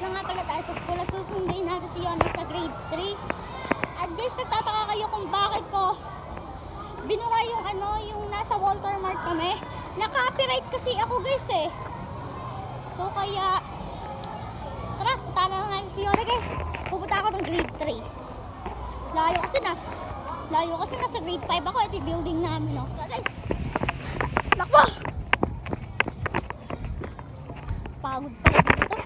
na nga pala tayo sa school at susundin natin si Yona sa grade 3. At guys, nagtataka kayo kung bakit ko binuka yung yung nasa Walter Mart kami. Na-copyright kasi ako guys eh. So kaya, tara, punta na natin si Yona guys. Pupunta ako ng grade 3. Layo kasi nasa grade 5 ako. Ito yung building namin, no? Tara guys, lakbo! Pagod pala dito.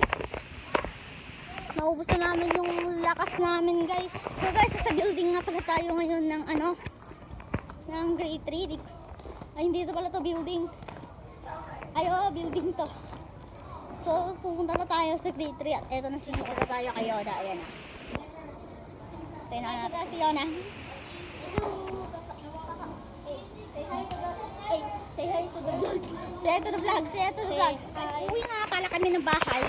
Naubos na namin yung lakas namin guys. So guys, sa building nga pala tayo ngayon ng ng grade 3. Ay, hindi ito pala to building. Ay, oo, building to. So, pupunta na tayo sa grade 3 at eto na sinunod na tayo kay Yona. Ayan na. Tayo na natin si Yona. Say hi to the vlog. Say hi to the vlog. Say hi to the vlog. Uwi na pala kami ng bahay.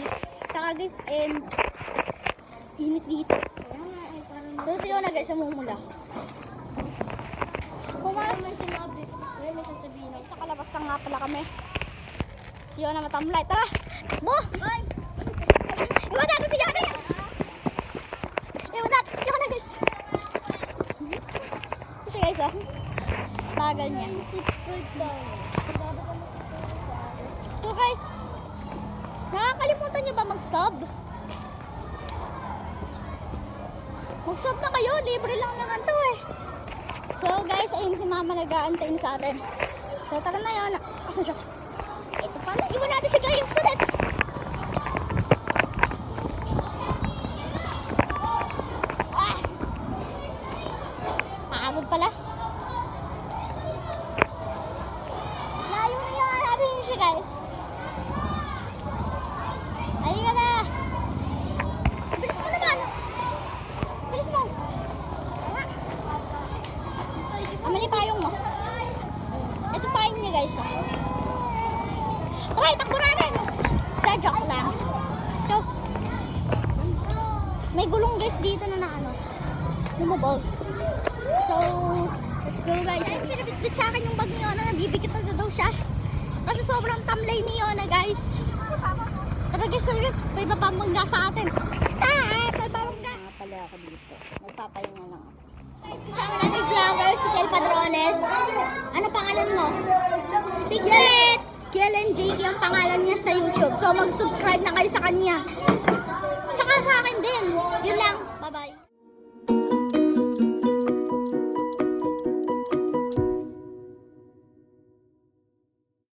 Saka guys, and init dito. So si Yona guys, namumula. Sa kalabas na nga pala kami. Si Yona matamlay. Tara! Bo! Iwan natin si Yona guys! Iwan natin si Yona guys! Ito siya guys, oh. Bagal niya. So guys, nakakalimutan niyo ba mag-sub? Mag-sub na kayo, libre lang naman to eh. So guys, ayun si mama nag-aantay na sa atin. So tara na yun. Asan siya? Ito pala, iwan natin si James ulit. Pagod pala. Layo na yung natin siya guys. Halika na. Bilis mo naman. Bilis mo. Aman yung payong mo. Ito payong niya guys. Okay, takbo natin. Joke lang. Let's go. May gulong guys dito na lumubog. So, let's go guys. Guys, pinabitbit sa akin yung bag ni Yona. Nabibigit na daw siya. Kasi sobrang tamlay ni Yona guys. Tara guys, may babamangga sa atin. May babamangga. Pala ako dito. Nagpapahinga lang ako. Guys, kasama natin yung vlogger, si Kel Padrones. Ano pangalan mo? Si Kiel. Kiel and JK ang pangalan niya sa YouTube. So mag-subscribe na kayo sa kanya. Saka sa akin din. Yun lang.